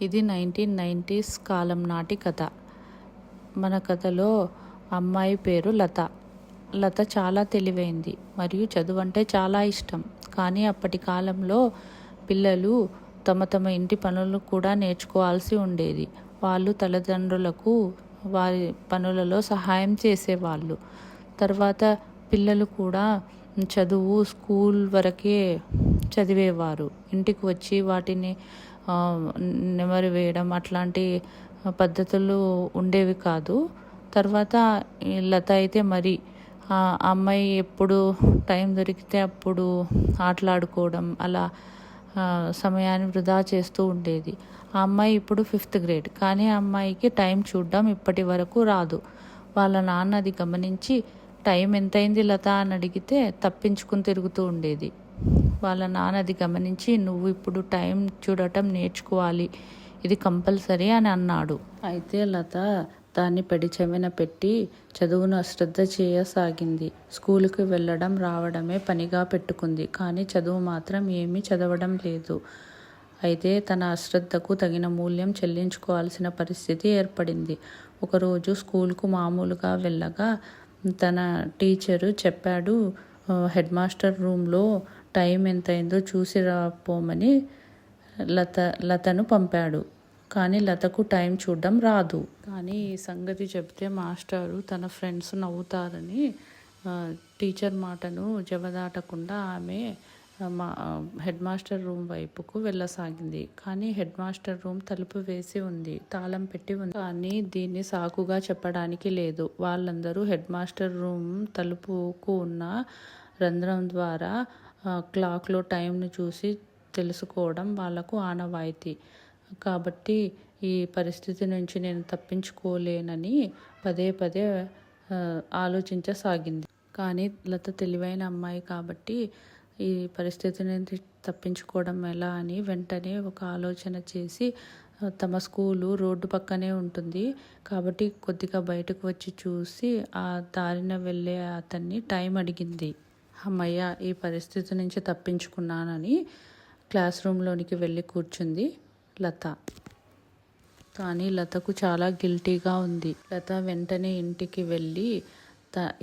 ఇది 1990s కాలం నాటి కథ. మన కథలో అమ్మాయి పేరు లత. లత చాలా తెలివైంది మరియు చదువంటే చాలా ఇష్టం. కానీ అప్పటి కాలంలో పిల్లలు తమ తమ ఇంటి పనులు కూడా నేర్చుకోవాల్సి ఉండేది. వాళ్ళు తల్లిదండ్రులకు వారి పనులలో సహాయం చేసేవాళ్ళు. తర్వాత పిల్లలు కూడా చదువు స్కూల్ వరకే చదివేవారు. ఇంటికి వచ్చి వాటిని నెమరు వేయడం అట్లాంటి పద్ధతులు ఉండేవి కాదు. తర్వాత లత అయితే మరి ఆ అమ్మాయి ఎప్పుడు టైం దొరికితే అప్పుడు ఆటలాడుకోవడం అలా సమయాన్ని వృధా చేస్తూ ఉండేది. ఆ అమ్మాయి ఇప్పుడు 5th గ్రేడ్, కానీ ఆ అమ్మాయికి టైం చూడడం ఇప్పటి వరకు రాదు. వాళ్ళ నాన్న అది గమనించి టైం ఎంతైంది లత అని అడిగితే తప్పించుకుని తిరుగుతూ ఉండేది. వాళ్ళ నాన్న అది గమనించి నువ్వు ఇప్పుడు టైం చూడటం నేర్చుకోవాలి, ఇది కంపల్సరీ అని అన్నాడు. అయితే లత దాన్ని చెవిన పెట్టి చదువును అశ్రద్ధ చేయసాగింది. స్కూలుకి వెళ్ళడం రావడమే పనిగా పెట్టుకుంది, కానీ చదువు మాత్రం ఏమీ చదవడం లేదు. అయితే తన అశ్రద్ధకు తగిన మూల్యం చెల్లించుకోవాల్సిన పరిస్థితి ఏర్పడింది. ఒకరోజు స్కూల్కు మామూలుగా వెళ్ళగా తన టీచరు చెప్పాడు, హెడ్ మాస్టర్ రూమ్లో టైం ఎంతైందో చూసి రాపోమని లతను పంపాడు. కానీ లతకు టైం చూడడం రాదు. కానీ ఈ సంగతి చెప్తే మాస్టారు తన ఫ్రెండ్స్ నవ్వుతారని టీచర్ మాటను జవదాటకుండా ఆమె హెడ్ మాస్టర్ రూమ్ వైపుకు వెళ్ళసాగింది. కానీ హెడ్ మాస్టర్ రూమ్ తలుపు వేసి ఉంది, తాళం పెట్టి ఉంది. కానీ దీన్ని సాకుగా చెప్పడానికి లేదు. వాళ్ళందరూ హెడ్ మాస్టర్ రూమ్ తలుపుకు ఉన్న రంధ్రం ద్వారా క్లాక్లో టైంను చూసి తెలుసుకోవడం వాళ్లకు ఆనవాయితీ. కాబట్టి ఈ పరిస్థితి నుంచి నేను తప్పించుకోలేనని పదే పదే ఆలోచించసాగింది. కానీ లత తెలివైన అమ్మాయి కాబట్టి ఈ పరిస్థితి నుంచి తప్పించుకోవడం ఎలా అని వెంటనే ఒక ఆలోచన చేసి తమ స్కూలు రోడ్డు పక్కనే ఉంటుంది కాబట్టి కొద్దిగా బయటకు వచ్చి చూసి ఆ దారిన వెళ్ళే అతన్ని టైం అడిగింది. అమ్మయ్య, ఈ పరిస్థితి నుంచి తప్పించుకున్నానని క్లాస్ రూమ్లోనికి వెళ్ళి కూర్చుంది లత. కానీ లతకు చాలా గిల్టీగా ఉంది. లత వెంటనే ఇంటికి వెళ్ళి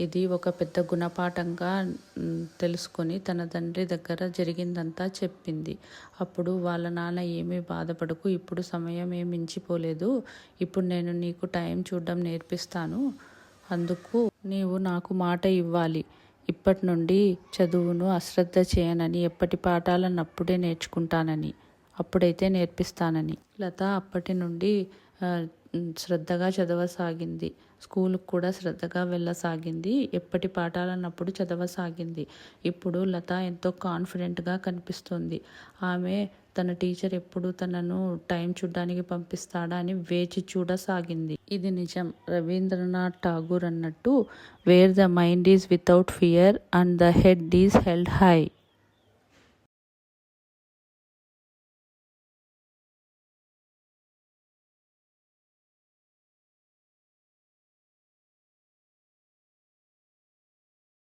ఇది ఒక పెద్ద గుణపాఠంగా తెలుసుకొని తన తండ్రి దగ్గర జరిగిందంతా చెప్పింది. అప్పుడు వాళ్ళ నాన్న ఏమీ బాధపడకు, ఇప్పుడు సమయం ఏమి మించిపోలేదు, ఇప్పుడు నేను నీకు టైం చూడడం నేర్పిస్తాను, అందుకు నీవు నాకు మాట ఇవ్వాలి, ఇప్పటి నుండి చదువును అశ్రద్ధ చేయనని, ఎప్పటి పాఠాలను అప్పుడే నేర్చుకుంటానని, అప్పుడైతే నేర్పిస్తానని. లత అప్పటి నుండి శ్రద్ధగా చదవసాగింది. స్కూల్కి కూడా శ్రద్ధగా వెళ్ళసాగింది. ఎప్పటి పాఠాలన్నప్పుడు చదవసాగింది. ఇప్పుడు లత ఎంతో కాన్ఫిడెంట్గా కనిపిస్తుంది. ఆమె తన టీచర్ ఎప్పుడు తనను టైం చూడడానికి పంపిస్తాడా అని వేచి చూడసాగింది. ఇది నిజం. రవీంద్రనాథ్ ఠాగూర్ అన్నట్టు, wear the mind is without fear and the head is held high.